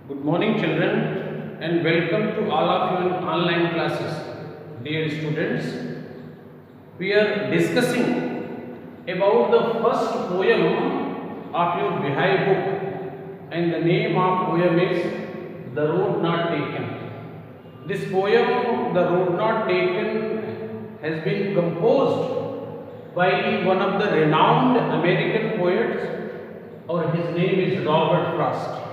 Good morning, children, and welcome to all of you in online classes. Dear students, we are discussing about the first poem of your Bihai book, and the name of poem is The Road Not Taken. This poem, The Road Not Taken, has been composed by one of the renowned American poets, or his name is Robert Frost.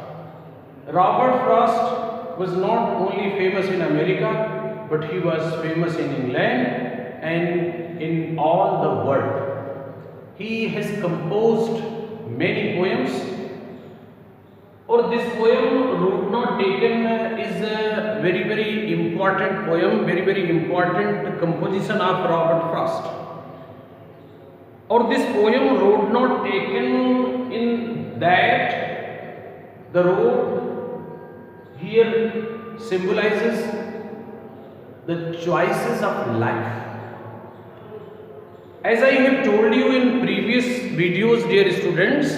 Robert Frost was not only famous in America, but he was famous in England and in all the world. He has composed many poems, or this poem, Road Not Taken, is a very important poem, very important composition of Robert Frost. Or this poem, Road Not Taken, in that the road here symbolizes the choices of life. As I have told you in previous videos, dear students,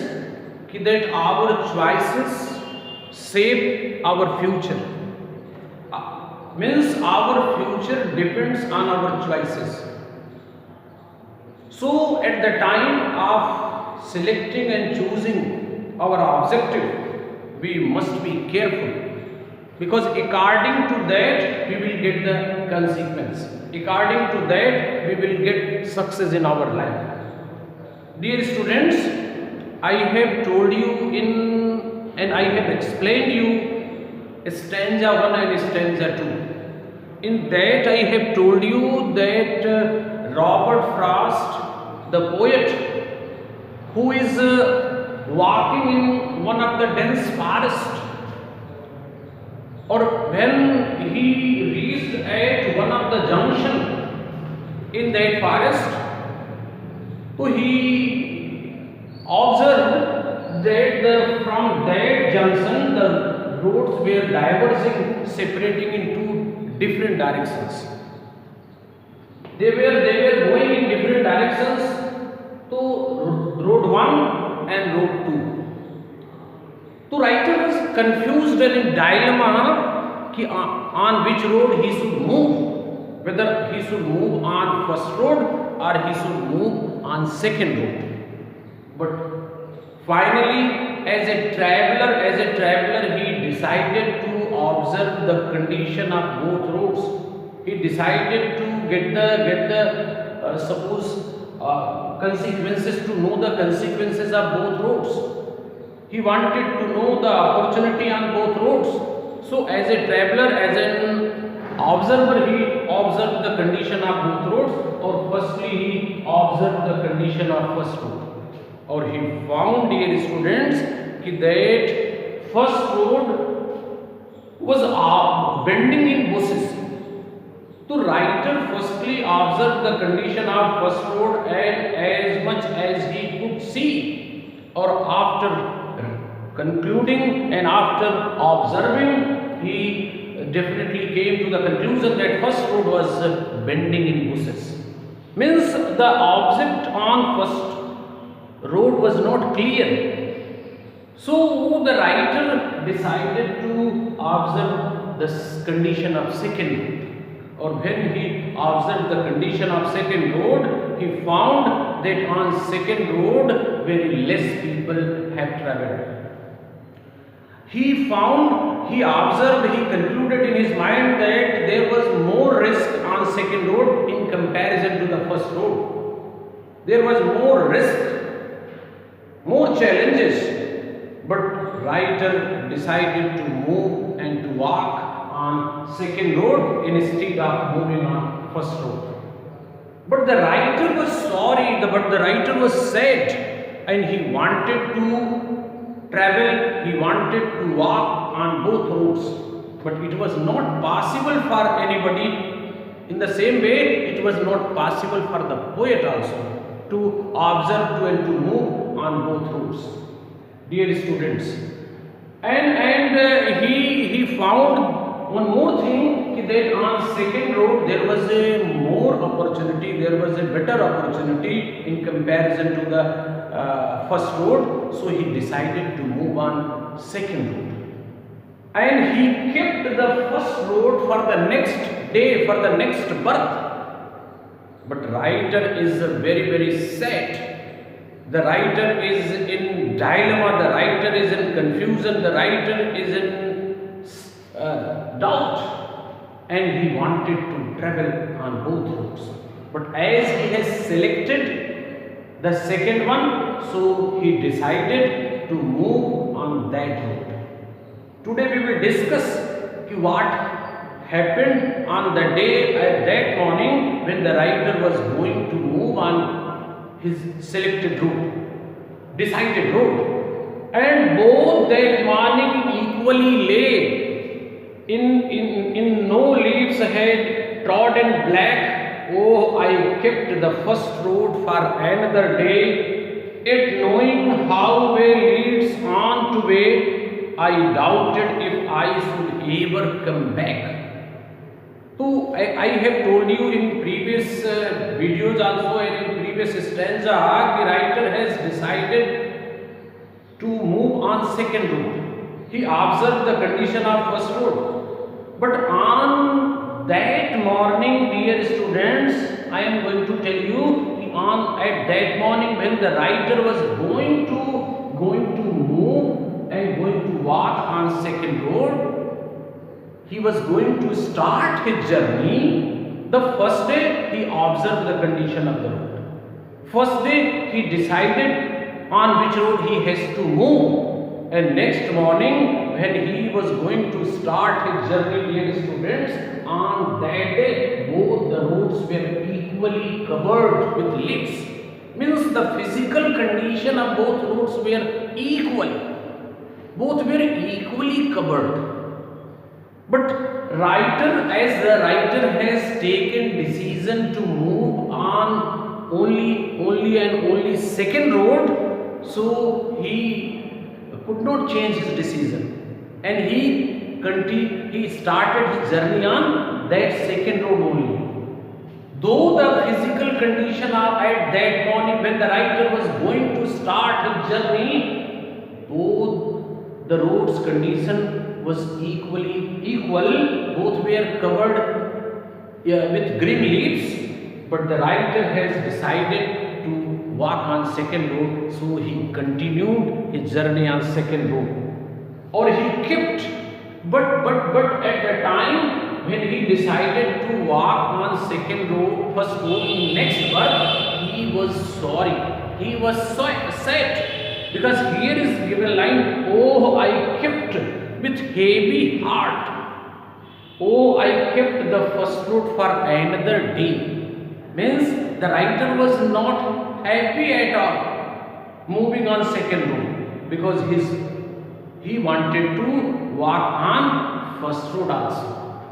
that our choices shape our future. Means our future depends on our choices. So at the time of selecting and choosing our objective, we must be careful, because according to that we will get the consequence. According to that we will get success in our life. Dear students, I have told you and I have explained you stanza 1 and stanza 2. In that I have told you that Robert Frost, the poet, who is walking in one of the dense forests, or when he reached at one of the junction in that forest, so he observed that from that junction the roads were diverging, separating in two different directions. They were going in different directions to road 1 and road 2. The writer was confused and in dilemma on which road he should move, whether he should move on first road or he should move on second road. But finally, as a traveler, he decided to observe the condition of both roads. He decided to get the consequences, to know the consequences of both roads. He wanted to know the opportunity on both roads. So as a traveler, as an observer, he observed the condition of both roads, or firstly he observed the condition of first road. Or he found, dear students, that first road was bending in bushes. The writer firstly observed the condition of first road, and as much as he could see, or after concluding and after observing, he definitely came to the conclusion that first road was bending in bushes. Means the object on first road was not clear. So the writer decided to observe the condition of second road. Or when he observed the condition of second road, he found that on second road very less people have travelled. He observed, he concluded in his mind that there was more risk on second road in comparison to the first road. There was more risk, more challenges, but writer decided to move and to walk on second road instead of moving on first road. But the writer was sorry, but the writer was sad, and he wanted to travel, he wanted to walk on both roads, but it was not possible for anybody. In the same way, it was not possible for the poet also to observe and to move on both roads. Dear students, and he found one more thing, that on second road there was a more opportunity, there was a better opportunity in comparison to the first road. So he decided to move on second road. and he kept the first road for the next day, for the next birth. But writer is very sad. The writer is in dilemma, the writer is in confusion, the writer is in doubt, and he wanted to travel on both roads. But as he has selected the second one, so he decided to move on that road. Today we will discuss what happened on the day at that morning when the writer was going to move on his selected route, decided route, and both that morning equally lay in no leaves had trodden black. Oh, I kept the first road for another day, yet knowing how way leads on to way, I doubted if I should ever come back. So I have told you in previous videos also, and in previous stanza, the writer has decided to move on second route. He observed the condition of first route. But on that morning, dear students, I am going to tell you, at that morning when the writer was going to move and going to walk on second road, he was going to start his journey. The first day he observed the condition of the road. First day he decided on which road he has to move, and next morning when he was going to start his journey, dear students, on that day both the roads were equally covered with leaves. Means the physical condition of both roads were equal. Both were equally covered. But as the writer has taken decision to move on only second road, so he could not change his decision, and he started his journey on that second road only. Though the physical condition at that morning when the writer was going to start his journey, both the road's condition was equal, both were covered with green leaves, but the writer has decided to walk on second road, so he continued his journey on second road, or he kept, but at the time when he decided to walk on second road, first road in next birth, he was sorry, he was so sad, because here is given line, oh, I kept with heavy heart, oh, I kept the first road for another day. Means the writer was not happy at all moving on second road, because he wanted to walk on first road also.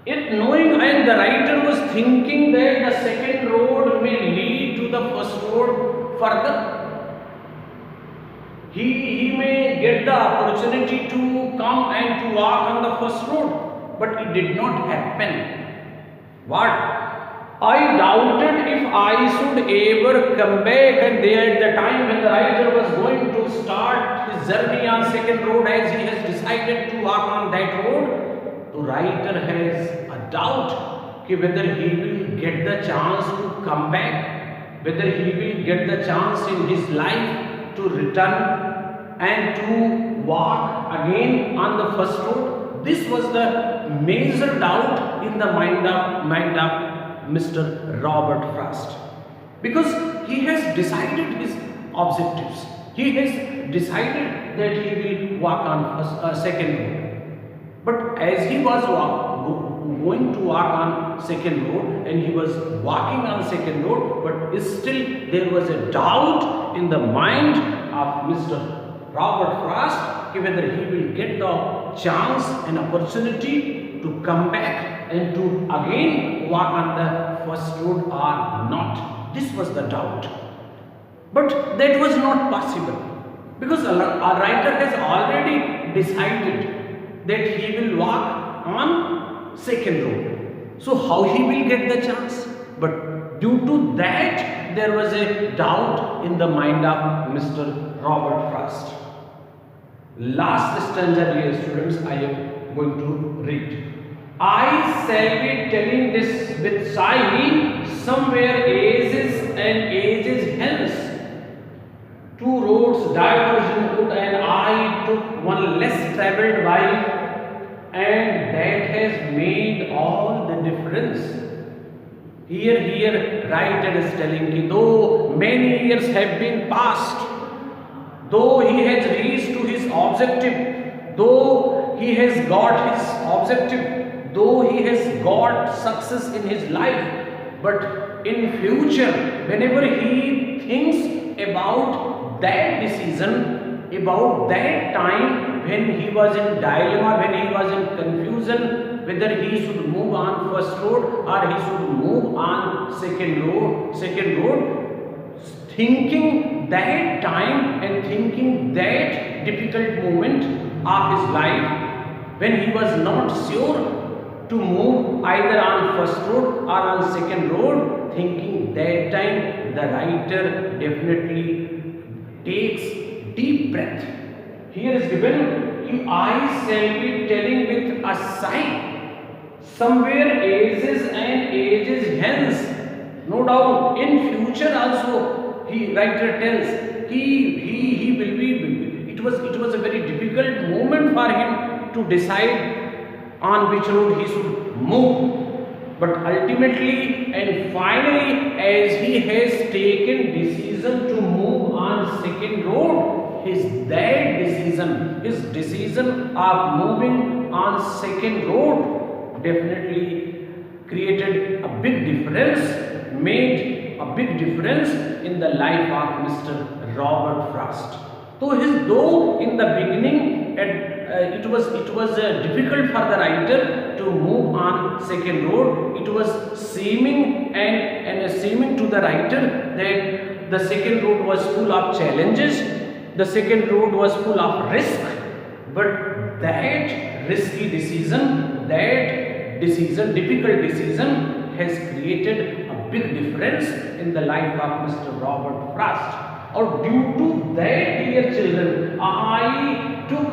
It knowing, and the writer was thinking that the second road may lead to the first road further. He may get the opportunity to come and to walk on the first road, but it did not happen. What? I doubted if I should ever come back, and there at the time when the writer was going to start his journey on second road, as he has decided to walk on that road, the writer has a doubt whether he will get the chance to come back, whether he will get the chance in his life to return and to walk again on the first road. This was the major doubt in the mind of Mr. Robert Frost, because he has decided his objectives. He has decided that he will walk on second road. But as he was going to walk on second road, and he was walking on second road, but still there was a doubt in the mind of Mr. Robert Frost whether he will get the chance and opportunity to come back and to again walk on the first road or not. This was the doubt. But that was not possible, because a writer has already decided that he will walk on second road. So how he will get the chance? But due to that, there was a doubt in the mind of Mr. Robert Frost. last stanza, dear students, I am going to read. I shall be telling this with sigh, somewhere ages and ages hence. Two roads diverging good, and I took one less travelled by, and that has made all the difference. Here, writer is telling me, though many years have been passed, though he has reached to his objective, though he has got his objective, though he has got success in his life, but in future, whenever he thinks about that decision, about that time when he was in dilemma, when he was in confusion, whether he should move on first road or he should move on second road, thinking that time and thinking that difficult moment of his life when he was not sure to move either on first road or on second road, thinking that time, the writer definitely takes deep breath. Here is given, I shall be telling with a sigh, somewhere ages and ages hence. No doubt in future also, he writer tells, he will be, it was a very difficult moment for him to decide on which road he should move. But ultimately and finally, as he has taken decision to move on second road, his decision of moving on second road definitely created a big difference, made a big difference in the life of Mr. Robert Frost. Though in the beginning it was difficult for the writer to move on second road, it was seeming seeming to the writer that the second road was full of challenges, the second road was full of risk, but that risky decision, difficult decision has created a big difference in the life of Mr. Robert Frost. Or due to that, dear children, I took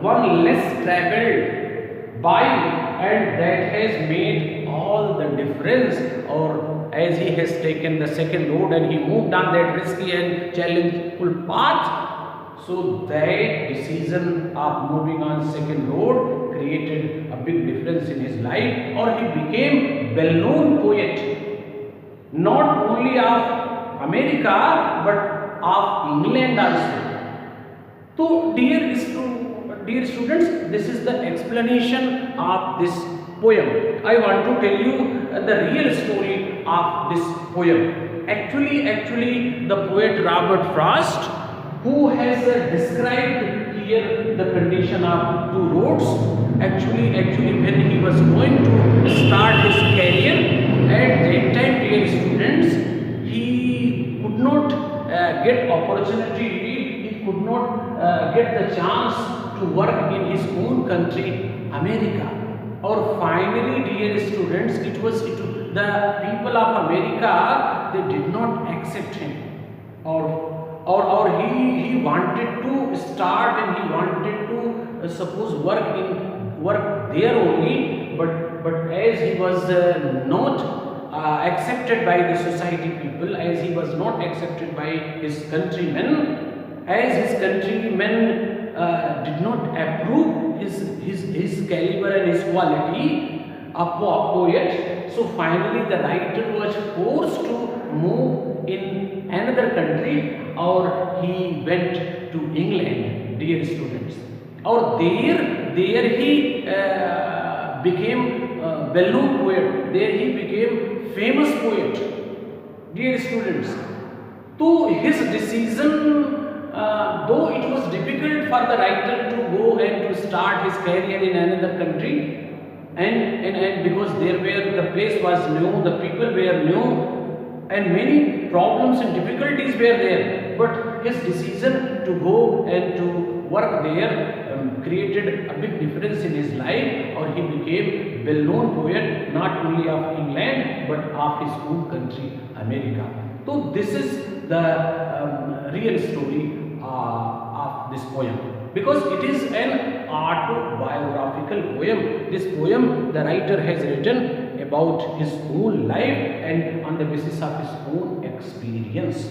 one less travelled by, and that has made all the difference. Or as he has taken the second road and he moved on that risky and challengeful path, so that decision of moving on second road created a big difference in his life, or he became well-known poet, not only of America but of England also. So dear students, this is the explanation of this poem. I want to tell you the real story of this poem. Actually the poet Robert Frost, who has described here the condition of two roads, actually when he was going to start his career, at that time, dear students, he could not get opportunity, he could not get the chance to work in his own country, America. Or finally, dear students, the people of America, they did not accept him, or he wanted to start and he wanted to suppose work there only, but as he was not accepted by the society people, as he was not accepted by his countrymen, as his countrymen did not approve his caliber and his quality a poet, so finally the writer was forced to move in another country, or he went to England, dear students. Or there he became well-known poet, there he became famous poet, dear students. So his decision, though it was difficult for the writer to go and to start his career in another country, and because the place was new, the people were new, and many problems and difficulties were there, but his decision to go and to work there created a big difference in his life, or he became well-known poet not only of England but of his own country, America. So this is the real story of this poem. because it is an autobiographical poem. This poem the writer has written about his own life and on the basis of his own experience.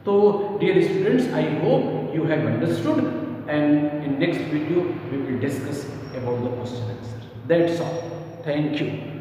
So dear students, I hope you have understood, and in next video we will discuss about the question answer. That's all. Thank you.